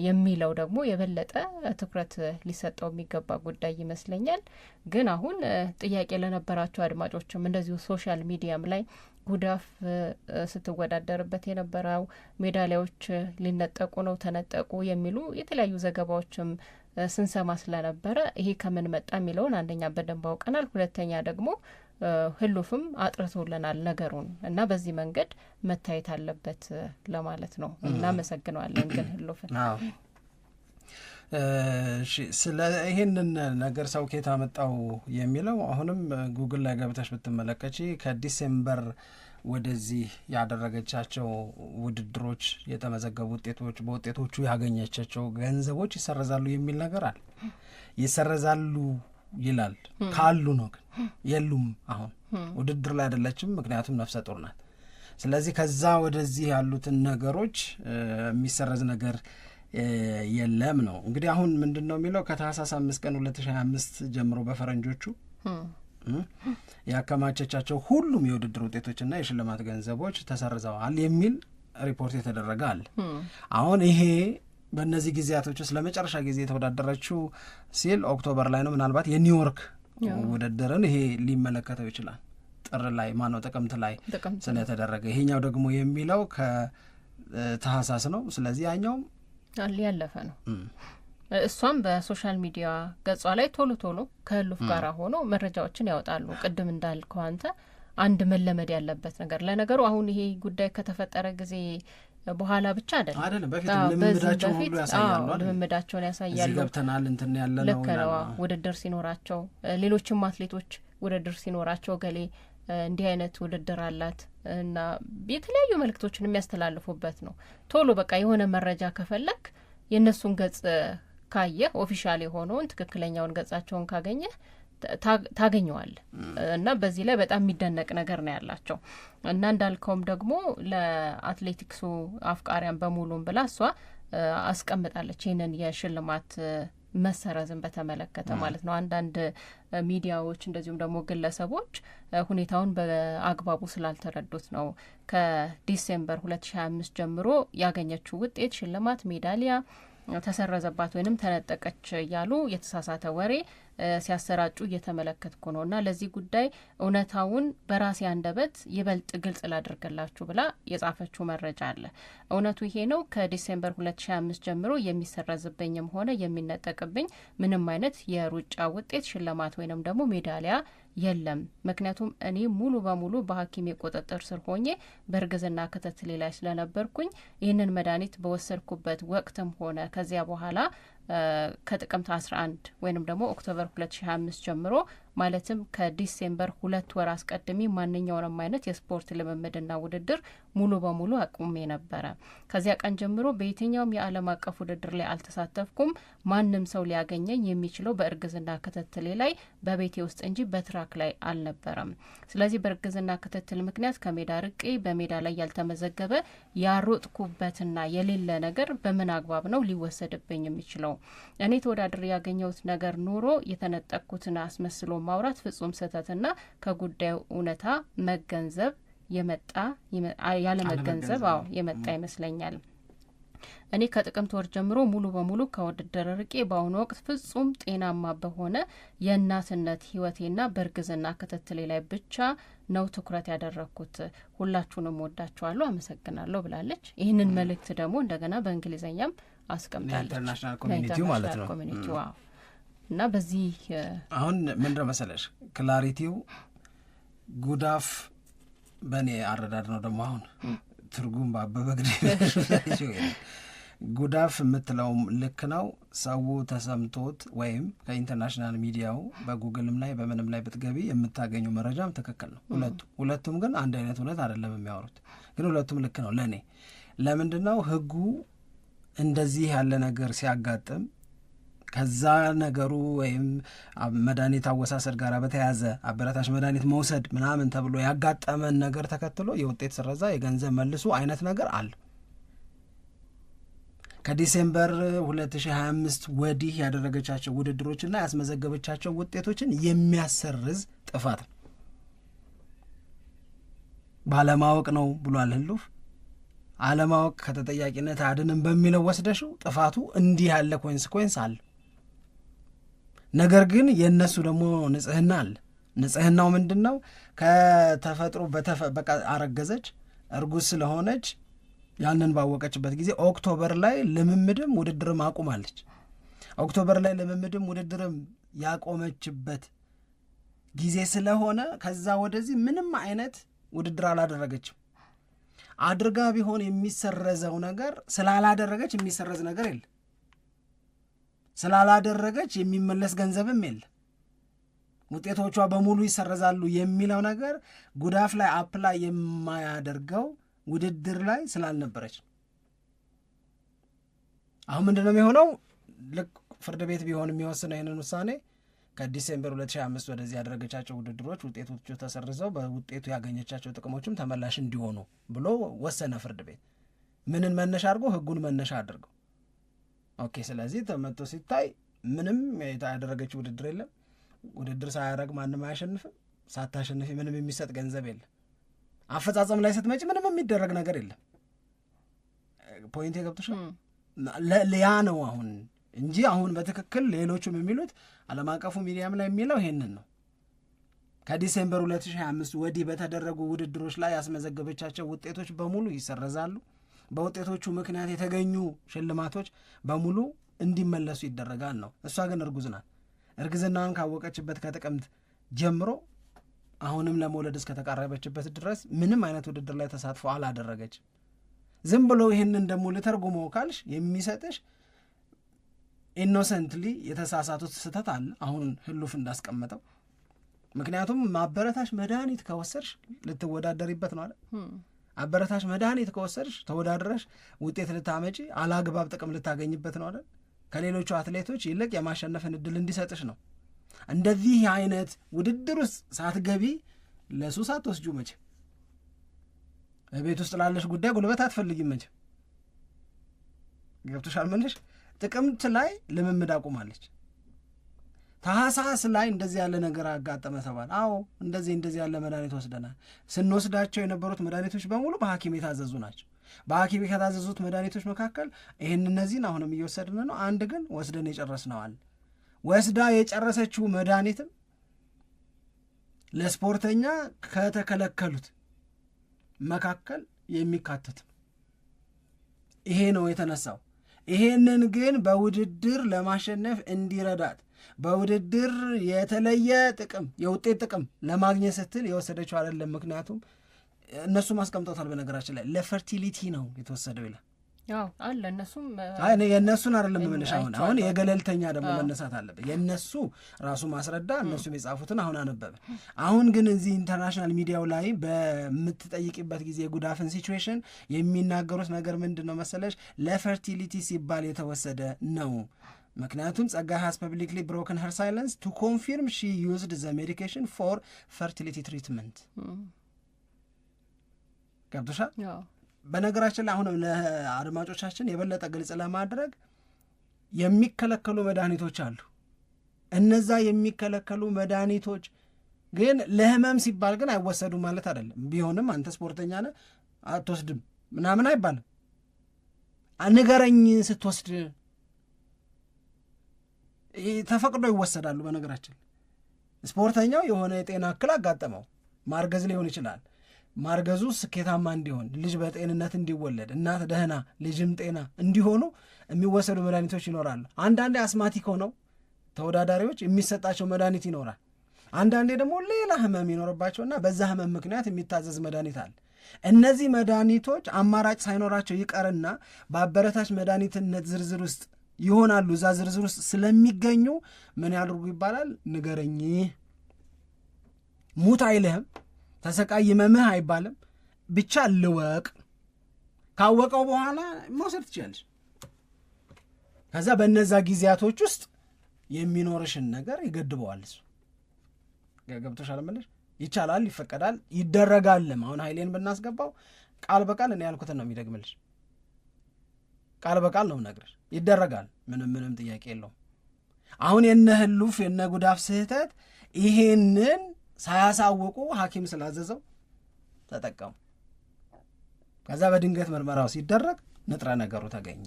የሚለው ደግሞ የበለጠ ትኩረት ሊሰጠው የሚገባ ጉዳይ ይመስለኛል። ግን አሁን ጥያቄ ለነበራቸው አድማጮችም እንደዚሁ ሶሻል ሚዲያም ላይ ጉዳፍ ስትወዳደርበት የነበረው ሜዳሊያዎች ሊነጠቁ ነው ተነጠቁ የሚሉ የተለያዩ ዘገባዎችም ስንሰማ ስለነበረ ይሄ ከምን መጣ የሚለውን አንደኛ በደንብ አውቀናል፣ ሁለተኛ ደግሞ ህሉፍም አጥርቶልናል ነገሩን እና በዚህ መንገድ መታየት አለበት ለማለት ነው። እናመሰግነዋለን ግን ህሉፍን። ስለ ይህንን ነገር ሰው ከየት አመጣው የሚለው አሁንም ጉግል ላይ ገብተሽ ብትመለከቺ ከዲሴምበር ወደዚህ ያደረገቻቸው ውድድሮች የተመዘገቡ ውጤቶች በውጤቶቹ ያገኘቻቸው ገንዘቦች ይሰረዛሉ የሚል ነገር አለ። ይሰረዛሉ ይላል ካሉ ነው ግን የሉም። አሁን ውድድር ላይ አይደለችም፣ ምክንያቱም ነፍሰ ጡር ናት። ስለዚህ ከዛ ወደዚህ ያሉትን ነገሮች የሚሰረዝ ነገር የለም ነው እንግዲህ። አሁን ምንድን ነው የሚለው ከታህሳስ 5 ቀን 2025 ጀምሮ በፈረንጆቹ ያከማቸቻቸው ሁሉም የውድድር ውጤቶችና የሽልማት ገንዘቦች ተሰርዘዋል የሚል ሪፖርት የተደረገ አለ። አሁን ይሄ በእነዚህ ጊዜያቶች ውስጥ ለመጨረሻ ጊዜ የተወዳደረችው ሲል ኦክቶበር ላይ ነው። ምናልባት የኒውዮርክ ውድድርን ይሄ ሊመለከተው ይችላል። ጥር ላይ ጥቅምት ላይ ስለተደረገ ይሄኛው ደግሞ የሚለው ከታህሳስ ነው። ስለዚህ ያኛውም ያለፈ ነው። እሷም በሶሻል ሚዲያ ገጿ ላይ ቶሎ ከህሉፍ ጋር ሆኖ መረጃዎችን ያወጣሉ። ቅድም እንዳልከው አንተ አንድ መለመድ ያለበት ነገር ለነገሩ አሁን ይሄ ጉዳይ ከተፈጠረ ጊዜ በኋላ ብቻ አይደለም በፊት ልምምዳቸውን ያሳያሉ። እዚህ ገብተናል እንትን ያለ ነው ለከነዋ ውድድር ሲኖራቸው ሌሎችም አትሌቶች ውድድር ሲኖራቸው ገሌ እንዲህ አይነት ውድድር አላት እና የተለያዩ መልእክቶችን የሚያስተላልፉበት ነው። ቶሎ በቃ የሆነ መረጃ ከፈለክ የእነሱን ገጽ ካየ ኦፊሻል የሆነውን ትክክለኛውን ገጻቸውን ካገኘ ታገኘዋል እና በዚህ ላይ በጣም የሚደነቅ ነገር ነው ያላቸው እና እንዳልከውም ደግሞ ለአትሌቲክሱ አፍቃሪያን በሙሉም ብላ እሷ አስቀምጣለች ይህንን የሽልማት መሰረዝን በተመለከተ ማለት ነው። አንዳንድ ሚዲያዎች እንደዚሁም ደግሞ ግለሰቦች ሁኔታውን በአግባቡ ስላልተረዱት ነው ከዲሴምበር 2025 ጀምሮ ያገኘችው ውጤት ሽልማት ሜዳሊያ ተሰረዘባት ወይንም ተነጠቀች እያሉ የተሳሳተ ወሬ ሲያሰራጩ እየተመለከትኩ ነው እና ለዚህ ጉዳይ እውነታውን በራሴ አንደበት ይበልጥ ግልጽ ላድርግላችሁ ብላ የጻፈችው መረጃ አለ። እውነቱ ይሄ ነው። ከዲሴምበር 2025 ጀምሮ የሚሰረዝብኝም ሆነ የሚነጠቅብኝ ምንም አይነት የሩጫ ውጤት ሽልማት ወይንም ደግሞ ሜዳሊያ የለም። ምክንያቱም እኔ ሙሉ በሙሉ በሐኪም ቁጥጥር ስር ሆኜ በእርግዝና ክትትል ላይ ስለነበርኩኝ ይህንን መድኃኒት በወሰድኩበት ወቅትም ሆነ ከዚያ በኋላ ከጥቅምት 11 ወይንም ደግሞ ኦክቶበር 2025 ጀምሮ ማለትም ከዲሴምበር 2 ወር አስቀድሜ ማንኛውንም አይነት የስፖርት ልምምድና ውድድር ሙሉ በሙሉ አቁሜ ነበረ። ከዚያ ቀን ጀምሮ በየትኛውም የዓለም አቀፍ ውድድር ላይ አልተሳተፍኩም። ማንም ሰው ሊያገኘኝ የሚችለው በእርግዝና ክትትል ላይ በቤቴ ውስጥ እንጂ በትራክ ላይ አልነበረም። ስለዚህ በእርግዝና ክትትል ምክንያት ከሜዳ ርቄ በሜዳ ላይ ያልተመዘገበ ያሮጥኩበትና የሌለ ነገር በምን አግባብ ነው ሊወሰድብኝ የሚችለው? እኔ ተወዳድሬ ያገኘሁት ነገር ኖሮ የተነጠቅኩትን አስመስሎ ማውራት ፍጹም ስህተትና ከጉዳዩ እውነታ መገንዘብ ያለመገንዘብ የመጣ ይመስለኛል። እኔ ከጥቅምት ወር ጀምሮ ሙሉ በሙሉ ከውድድር ርቄ በአሁኑ ወቅት ፍጹም ጤናማ በሆነ የእናትነት ህይወቴና በእርግዝና ክትትሌ ላይ ብቻ ነው ትኩረት ያደረግኩት። ሁላችሁንም ወዳችኋለሁ፣ አመሰግናለሁ ብላለች። ይህንን መልእክት ደግሞ እንደገና በእንግሊዝኛም አስቀምጣለች ኢንተርናሽናል ኮሚኒቲው ማለት ነው ኮሚኒቲው እና በዚህ አሁን ምንድነው መሰለሽ ክላሪቲው ጉዳፍ በእኔ አረዳድ ነው ደግሞ አሁን ትርጉም በአበበ ግዴ ጉዳፍ የምትለውም ልክ ነው። ሰው ተሰምቶት ወይም ከኢንተርናሽናል ሚዲያው በጉግልም ላይ በምንም ላይ ብትገቢ የምታገኘው መረጃም ትክክል ነው። ሁለቱም ግን አንድ አይነት እውነት አይደለም የሚያወሩት፣ ግን ሁለቱም ልክ ነው። ለእኔ ለምንድነው ህጉ እንደዚህ ያለ ነገር ሲያጋጥም ከዛ ነገሩ ወይም መድኃኒት አወሳሰድ ጋር በተያያዘ አበረታች መድኃኒት መውሰድ ምናምን ተብሎ ያጋጠመን ነገር ተከትሎ የውጤት ስረዛ የገንዘብ መልሱ አይነት ነገር አለ። ከዲሴምበር 2025 ወዲህ ያደረገቻቸው ውድድሮችና ያስመዘገበቻቸው ውጤቶችን የሚያሰርዝ ጥፋት ነው። ባለማወቅ ነው ብሏል ህሉፍ። አለማወቅ ከተጠያቂነት አድንም በሚለው ወስደሽው ጥፋቱ እንዲህ ያለ ኮንስኮንስ አለ። ነገር ግን የእነሱ ደግሞ ንጽህና አለ። ንጽህናው ምንድን ነው? ከተፈጥሮ በቃ አረገዘች፣ እርጉዝ ስለሆነች ያንን ባወቀችበት ጊዜ ኦክቶበር ላይ ልምምድም ውድድርም አቁማለች። ኦክቶበር ላይ ልምምድም ውድድርም ያቆመችበት ጊዜ ስለሆነ ከዛ ወደዚህ ምንም አይነት ውድድር አላደረገችም። አድርጋ ቢሆን የሚሰረዘው ነገር ስላላደረገች የሚሰረዝ ነገር የለ፣ ስላላደረገች የሚመለስ ገንዘብም የለ፣ ውጤቶቿ በሙሉ ይሰረዛሉ የሚለው ነገር ጉዳፍ ላይ አፕላይ የማያደርገው ውድድር ላይ ስላልነበረች። አሁን ምንድነው የሚሆነው? ልክ ፍርድ ቤት ቢሆን የሚወስነው ይህንን ውሳኔ ከዲሴምበር 2025 ወደዚህ ያደረገቻቸው ውድድሮች ውጤቶቹ ተሰርዘው በውጤቱ ያገኘቻቸው ጥቅሞችም ተመላሽ እንዲሆኑ ብሎ ወሰነ ፍርድ ቤት። ምንን መነሻ አድርጎ? ህጉን መነሻ አድርገው። ኦኬ፣ ስለዚህ ተመቶ ሲታይ ምንም ያደረገችው ውድድር የለም። ውድድር ሳያደርግ ማንም አያሸንፍም። ሳታሸንፊ ምንም የሚሰጥ ገንዘብ የለም። አፈጻጸም ላይ ስትመጪ ምንም የሚደረግ ነገር የለም። ፖይንት የገብቶሻል? ያ ነው አሁን እንጂ አሁን በትክክል ሌሎቹም የሚሉት ዓለም አቀፉ ሚዲያም ላይ የሚለው ይሄንን ነው። ከዲሴምበር 2025 ወዲህ በተደረጉ ውድድሮች ላይ ያስመዘገበቻቸው ውጤቶች በሙሉ ይሰረዛሉ። በውጤቶቹ ምክንያት የተገኙ ሽልማቶች በሙሉ እንዲመለሱ ይደረጋል ነው። እሷ ግን እርጉዝ ናት። እርግዝናዋን ካወቀችበት ከጥቅምት ጀምሮ አሁንም ለመውለድ እስከተቃረበችበት ድረስ ምንም አይነት ውድድር ላይ ተሳትፎ አላደረገችም። ዝም ብሎ ይህንን ደግሞ ልተርጉመው ካልሽ የሚሰጥሽ ኢኖሰንትሊ የተሳሳቱት ስህተት አለ አሁን ህሉፍ እንዳስቀመጠው። ምክንያቱም ማበረታሽ መድኃኒት ከወሰድሽ ልትወዳደሪበት ነው አለ። አበረታሽ መድኃኒት ከወሰድሽ ተወዳድረሽ ውጤት ልታመጪ አላግባብ ጥቅም ልታገኝበት ነው አለ። ከሌሎቹ አትሌቶች ይልቅ የማሸነፍን እድል እንዲሰጥሽ ነው። እንደዚህ አይነት ውድድር ውስጥ ሳትገቢ ለሱስ አትወስጁ። መቼ ቤት ውስጥ ላለሽ ጉዳይ ጉልበት አትፈልጊም። መቼ ገብቶሻል መልሽ። ጥቅምት ላይ ልምምድ አቁማለች። ታህሳስ ላይ እንደዚህ ያለ ነገር አጋጠመ ተባለ። አዎ እንደዚህ ያለ መድኃኒት ወስደናል። ስንወስዳቸው የነበሩት መድኃኒቶች በሙሉ በሐኪም የታዘዙ ናቸው። በሐኪም ከታዘዙት መድኃኒቶች መካከል ይህን እነዚህን አሁንም እየወሰድን ነው። አንድ ግን ወስደን የጨረስነዋል። ወስዳ የጨረሰችው መድኃኒትም ለስፖርተኛ ከተከለከሉት መካከል የሚካተት ይሄ ነው የተነሳው። ይሄንን ግን በውድድር ለማሸነፍ እንዲረዳት በውድድር የተለየ ጥቅም የውጤት ጥቅም ለማግኘት ስትል የወሰደችው አይደለም። ምክንያቱም እነሱም አስቀምጠውታል። በነገራችን ላይ ለፈርቲሊቲ ነው የተወሰደው ይላል። ያው አለ እነሱም የእነሱን አይደለም መነሻ። አሁን የገለልተኛ ደግሞ መነሳት አለበት። የእነሱ ራሱ ማስረዳ እነሱም የጻፉትን አሁን አነበበ። አሁን ግን እዚህ ኢንተርናሽናል ሚዲያው ላይ በምትጠይቂበት ጊዜ የጉዳፍን ሲቹዌሽን የሚናገሩት ነገር ምንድን ነው መሰለሽ? ለፈርቲሊቲ ሲባል የተወሰደ ነው። ምክንያቱም ጸጋይ ሃዝ ፐብሊክሊ ብሮከን ሄር ሳይለንስ ቱ ኮንፊርም ሺ ዩዝድ ዘ ሜዲኬሽን ፎር ፈርቲሊቲ ትሪትመንት። ገብቶሻል? በነገራችን ላይ አሁንም ለአድማጮቻችን የበለጠ ግልጽ ለማድረግ የሚከለከሉ መድኃኒቶች አሉ። እነዛ የሚከለከሉ መድኃኒቶች ግን ለህመም ሲባል ግን አይወሰዱም ማለት አይደለም። ቢሆንም አንተ ስፖርተኛ ነህ አትወስድም ምናምን አይባልም። ንገረኝ ስትወስድ ተፈቅዶ ይወሰዳሉ። በነገራችን ስፖርተኛው የሆነ የጤና እክል አጋጠመው፣ ማርገዝ ሊሆን ይችላል። ማርገዙ ስኬታማ እንዲሆን፣ ልጅ በጤንነት እንዲወለድ፣ እናት ደህና ልጅም ጤና እንዲሆኑ የሚወሰዱ መድኃኒቶች ይኖራሉ። አንዳንዴ አስማቲክ ሆነው ተወዳዳሪዎች የሚሰጣቸው መድኃኒት ይኖራል። አንዳንዴ ደግሞ ሌላ ህመም ይኖርባቸውና በዛ ህመም ምክንያት የሚታዘዝ መድኃኒት አለ። እነዚህ መድኃኒቶች አማራጭ ሳይኖራቸው ይቀርና በአበረታች መድኃኒትነት ዝርዝር ውስጥ ይሆናሉ። እዛ ዝርዝር ውስጥ ስለሚገኙ ምን ያድርጉ ይባላል? ንገረኝ። ሙት አይልህም፣ ተሰቃይ መምህ አይባልም። ብቻ ልወቅ። ካወቀው በኋላ መውሰድ ትችላለች። ከዛ በነዛ ጊዜያቶች ውስጥ የሚኖርሽን ነገር ይገድበዋል። እሱ ገብቶሻል መለሽ? ይቻላል፣ ይፈቀዳል፣ ይደረጋልም። አሁን ኃይሌን ብናስገባው ቃል በቃል እኔ ያልኩትን ነው የሚደግምልሽ። ቃል በቃል ነው ነግረሽ፣ ይደረጋል። ምንም ጥያቄ የለውም። አሁን የነ ህሉፍ የነ ጉዳፍ ስህተት ይሄንን ሳያሳውቁ ሐኪም ስላዘዘው ተጠቀሙ። ከዛ በድንገት ምርመራው ሲደረግ ንጥረ ነገሩ ተገኘ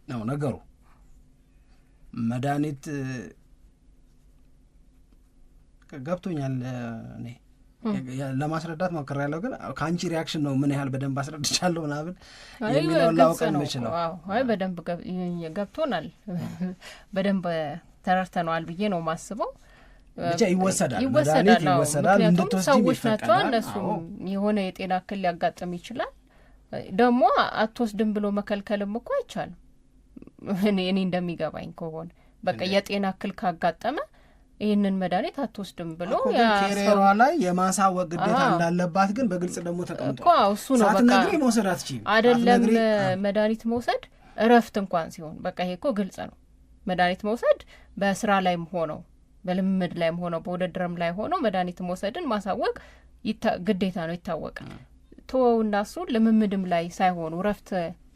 ነው ነገሩ። መድኃኒት ገብቶኛል። እኔ ለማስረዳት ሞክሬያለሁ፣ ግን ከአንቺ ሪያክሽን ነው ምን ያህል በደንብ አስረድቻለሁ ምናምን የሚለውን ላውቅ የምችለው። አይ በደንብ ገብቶናል፣ በደንብ ተረድተነዋል ብዬ ነው ማስበው። ብቻ ይወሰዳል፣ መድኃኒት ይወሰዳል። ምክንያቱም ሰዎች ናቸው፣ እነሱም የሆነ የጤና እክል ሊያጋጥም ይችላል። ደግሞ አትወስድም ብሎ መከልከልም እኮ አይቻልም። እኔ እንደሚገባኝ ከሆነ በቃ የጤና እክል ካጋጠመ ይህንን መድኃኒት አትወስድም ብሎ ኬሬሯ ላይ የማሳወቅ ግዴታ እንዳለባት ግን በግልጽ ደግሞ ተቀምጧል። እሱ ነው በቃ መውሰድ አትችይም አይደለም መድኃኒት መውሰድ እረፍት እንኳን ሲሆን በቃ ይሄ እኮ ግልጽ ነው። መድኃኒት መውሰድ በስራ ላይም ሆነው በልምምድ ላይም ሆነው በውድድርም ላይ ሆነው መድኃኒት መውሰድን ማሳወቅ ግዴታ ነው፣ ይታወቃል። ተወውና እሱ ልምምድም ላይ ሳይሆኑ እረፍት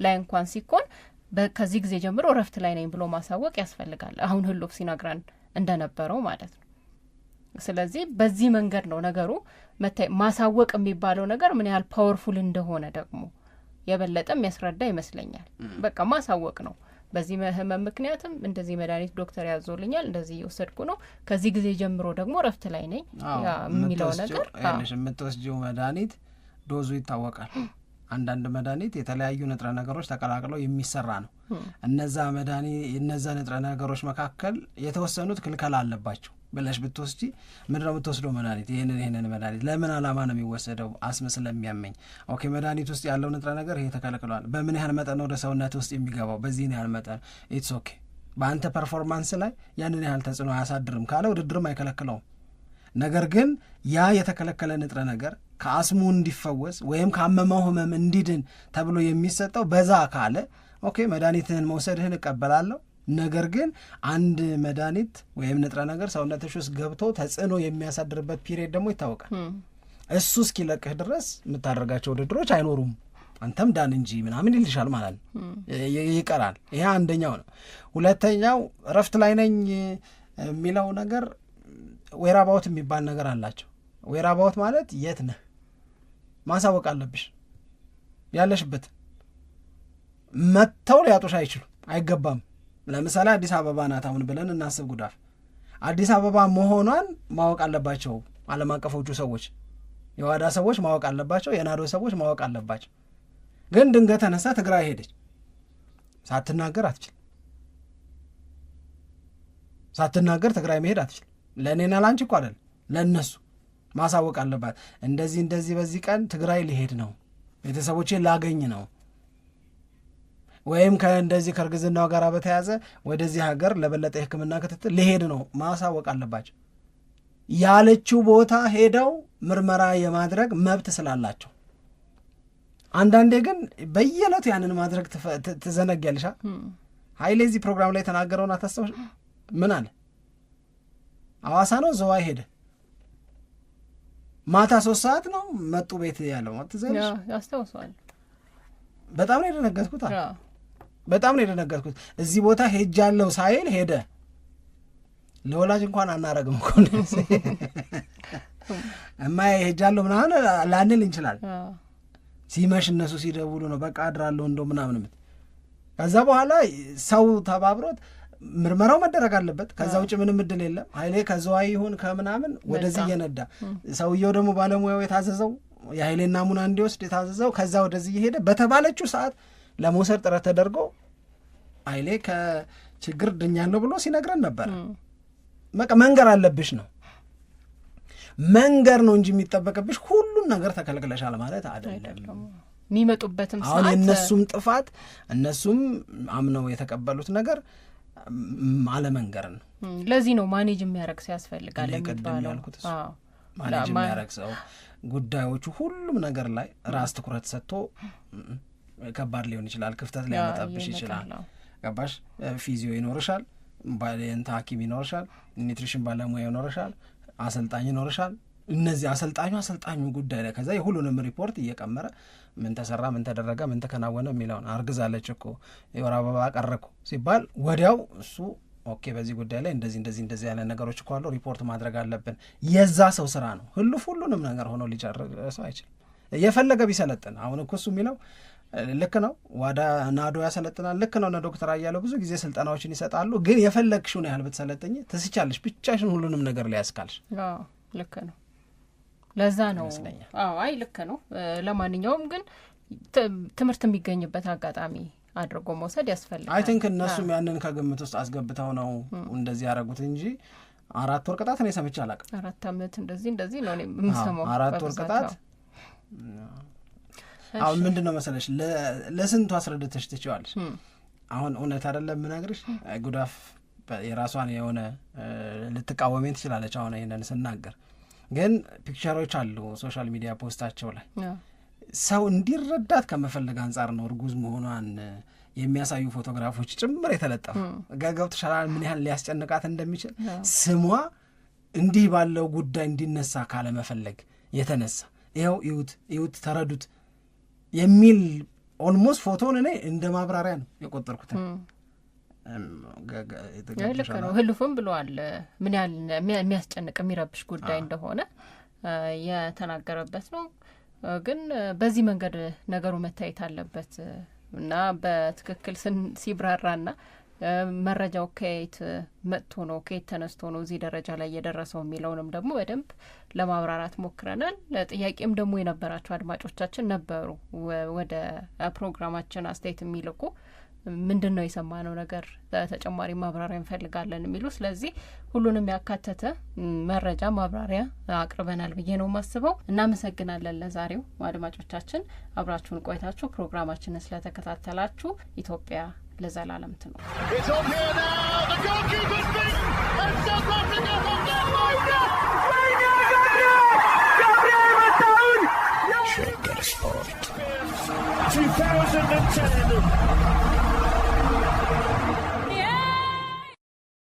ላይ እንኳን ሲኮን ከዚህ ጊዜ ጀምሮ እረፍት ላይ ነኝ ብሎ ማሳወቅ ያስፈልጋል። አሁን ህሉፍ ሲነግረን እንደነበረው ማለት ነው። ስለዚህ በዚህ መንገድ ነው ነገሩ ማሳወቅ የሚባለው ነገር ምን ያህል ፓወርፉል እንደሆነ ደግሞ የበለጠ የሚያስረዳ ይመስለኛል። በቃ ማሳወቅ ነው። በዚህ ህመም ምክንያትም እንደዚህ መድኃኒት ዶክተር ያዞልኛል፣ እንደዚህ እየወሰድኩ ነው፣ ከዚህ ጊዜ ጀምሮ ደግሞ እረፍት ላይ ነኝ የሚለው ነገር የምትወስጂው መድኃኒት ዶዙ ይታወቃል። አንዳንድ መድኃኒት የተለያዩ ንጥረ ነገሮች ተቀላቅለው የሚሰራ ነው። እነዛ ንጥረ ነገሮች መካከል የተወሰኑት ክልከላ አለባቸው ብለሽ ብትወስጂ ምንድን ነው የምትወስደው መድኃኒት? ይህንን መድኃኒት ለምን ዓላማ ነው የሚወሰደው? አስም ስለሚያመኝ። ኦኬ፣ መድኃኒት ውስጥ ያለው ንጥረ ነገር ይሄ ተከልክሏል። በምን ያህል መጠን ወደ ሰውነት ውስጥ የሚገባው? በዚህን ያህል መጠን። ኢትስ ኦኬ። በአንተ ፐርፎርማንስ ላይ ያንን ያህል ተጽዕኖ አያሳድርም ካለ ውድድርም አይከለክለውም። ነገር ግን ያ የተከለከለ ንጥረ ነገር ከአስሙ እንዲፈወስ ወይም ካመመው ህመም እንዲድን ተብሎ የሚሰጠው በዛ ካለ ኦኬ መድኃኒትህን መውሰድህን እቀበላለሁ። ነገር ግን አንድ መድኃኒት ወይም ንጥረ ነገር ሰውነትሽ ውስጥ ገብቶ ተጽዕኖ የሚያሳድርበት ፒሪየድ ደግሞ ይታወቃል። እሱ እስኪለቅህ ድረስ የምታደርጋቸው ውድድሮች አይኖሩም። አንተም ዳን እንጂ ምናምን ይልሻል ማለት ነው፣ ይቀራል። ይሄ አንደኛው ነው። ሁለተኛው እረፍት ላይ ነኝ የሚለው ነገር ዌራባውት የሚባል ነገር አላቸው። ዌራባውት ማለት የት ነህ ማሳወቅ አለብሽ። ያለሽበት መጥተው ሊያጡሽ አይችሉም፣ አይገባም። ለምሳሌ አዲስ አበባ ናት አሁን ብለን እናስብ። ጉዳፍ አዲስ አበባ መሆኗን ማወቅ አለባቸው ዓለም አቀፎቹ ሰዎች፣ የዋዳ ሰዎች ማወቅ አለባቸው፣ የናዶ ሰዎች ማወቅ አለባቸው። ግን ድንገት ተነሳ ትግራይ ሄደች፣ ሳትናገር አትችል። ሳትናገር ትግራይ መሄድ አትችል። ለእኔና ላንቺ እኮ አይደል፣ ለእነሱ ማሳወቅ አለባት። እንደዚህ በዚህ ቀን ትግራይ ሊሄድ ነው፣ ቤተሰቦቼን ላገኝ ነው፣ ወይም ከእንደዚህ ከእርግዝናው ጋር በተያዘ ወደዚህ ሀገር ለበለጠ ሕክምና ክትትል ሊሄድ ነው ማሳወቅ አለባቸው። ያለችው ቦታ ሄደው ምርመራ የማድረግ መብት ስላላቸው። አንዳንዴ ግን በየዕለቱ ያንን ማድረግ ትዘነጊያለሽ። ኃይሌ እዚህ ፕሮግራም ላይ የተናገረውን አታስታውሽ? ምን አለ? ሐዋሳ ነው ዘዋይ ሄደ፣ ማታ 3 ሰዓት ነው መጡ ቤት ያለው ትዘልሽ ያስታውሳል። በጣም ነው የደነገጥኩት። በጣም ነው የደነገጥኩት። እዚህ ቦታ ሄጃለሁ ሳይል ሄደ። ለወላጅ እንኳን አናረግም እኮ እማዬ ሄጃለሁ ምናምን ላንል እንችላል። ሲመሽ እነሱ ሲደውሉ ነው በቃ አድራለሁ እንደው ምናምን። ከዛ በኋላ ሰው ተባብሮት ምርመራው መደረግ አለበት። ከዛ ውጭ ምንም እድል የለም። ኃይሌ ከዘዋይ ይሁን ከምናምን ወደዚህ እየነዳ ሰውየው ደግሞ ባለሙያው የታዘዘው የኃይሌን ናሙና እንዲወስድ የታዘዘው ከዛ ወደዚህ እየሄደ በተባለችው ሰዓት ለመውሰድ ጥረት ተደርጎ ኃይሌ ከችግር ድኛለሁ ብሎ ሲነግረን ነበር። በቃ መንገር አለብሽ ነው መንገር ነው እንጂ የሚጠበቅብሽ ሁሉም ነገር ተከልክለሻል ማለት አይደለም። የሚመጡበትም ሰዓት አሁን የእነሱም ጥፋት እነሱም አምነው የተቀበሉት ነገር አለመንገር ነው። ለዚህ ነው ማኔጅ የሚያደርግ ሰው ያስፈልጋል የሚባለው። ማኔጅ የሚያደርግ ሰው ጉዳዮቹ ሁሉም ነገር ላይ ራስ ትኩረት ሰጥቶ ከባድ ሊሆን ይችላል፣ ክፍተት ሊያመጣብሽ ይችላል። ገባሽ? ፊዚዮ ይኖርሻል፣ ባለንታ ሐኪም ይኖርሻል፣ ኒውትሪሽን ባለሙያ ይኖርሻል፣ አሰልጣኝ ይኖርሻል። እነዚህ አሰልጣኙ ጉዳይ ላይ ከዛ የሁሉንም ሪፖርት እየቀመረ ምን ተሰራ፣ ምን ተደረገ፣ ምን ተከናወነ የሚለውን አርግዛለች እኮ የወር አበባ ቀረኩ ሲባል ወዲያው እሱ ኦኬ በዚህ ጉዳይ ላይ እንደዚህ ያለ ነገሮች እኮ አሉ ሪፖርት ማድረግ አለብን። የዛ ሰው ስራ ነው። ሁሉንም ነገር ሆኖ ሊጨርሰው አይችልም። የፈለገ ቢሰለጥን አሁን እኮ እሱ የሚለው ልክ ነው። ዋዳ ናዶ ያሰለጥናል፣ ልክ ነው። ዶክተር አያለው ብዙ ጊዜ ስልጠናዎችን ይሰጣሉ። ግን የፈለግሽውን ያህል ብትሰለጥኝ ትስቻለሽ፣ ብቻሽን ሁሉንም ነገር ሊያስካልሽ። ልክ ነው። ለዛ ነው አይ ልክ ነው። ለማንኛውም ግን ትምህርት የሚገኝበት አጋጣሚ አድርጎ መውሰድ ያስፈልጋል። አይ ቲንክ እነሱም ያንን ከግምት ውስጥ አስገብተው ነው እንደዚህ ያደረጉት እንጂ 4 ወር ቅጣት ነው ሰምቼ አላውቅም። 4 ዓመት እንደዚህ ነው የምሰማው። 4 ወር ቅጣት አሁን ምንድን ነው መሰለሽ ለስንቱ አስረድተሽ ትችዋለሽ። አሁን እውነት አይደለም የምነግርሽ ጉዳፍ የራሷን የሆነ ልትቃወሜን ትችላለች። አሁን ይሄንን ስናገር ግን ፒክቸሮች አሉ ሶሻል ሚዲያ ፖስታቸው ላይ ሰው እንዲረዳት ከመፈለግ አንጻር ነው እርጉዝ መሆኗን የሚያሳዩ ፎቶግራፎች ጭምር የተለጠፉ። ገብቶሻል ምን ያህል ሊያስጨንቃት እንደሚችል ስሟ እንዲህ ባለው ጉዳይ እንዲነሳ ካለመፈለግ የተነሳ ይኸው ይሁት ተረዱት የሚል ኦልሞስት ፎቶን እኔ እንደ ማብራሪያ ነው የቆጠርኩት። ልክ ነው። ህልፉም ብለዋል ምን ያህል የሚያስጨንቅ የሚረብሽ ጉዳይ እንደሆነ የተናገረበት ነው። ግን በዚህ መንገድ ነገሩ መታየት አለበት እና በትክክል ሲብራራና መረጃው ከየት መጥቶ ነው ከየት ተነስቶ ነው እዚህ ደረጃ ላይ የደረሰው የሚለውንም ደግሞ በደንብ ለማብራራት ሞክረናል። ጥያቄም ደግሞ የነበራቸው አድማጮቻችን ነበሩ ወደ ፕሮግራማችን አስተያየት የሚልኩ ምንድን ነው የሰማነው ነገር ተጨማሪ ማብራሪያ እንፈልጋለን የሚሉ። ስለዚህ ሁሉንም ያካተተ መረጃ ማብራሪያ አቅርበናል ብዬ ነው የማስበው። እናመሰግናለን። ለዛሬው አድማጮቻችን አብራችሁን ቆይታችሁ ፕሮግራማችንን ስለተከታተላችሁ ኢትዮጵያ ለዘላለም ትኑር።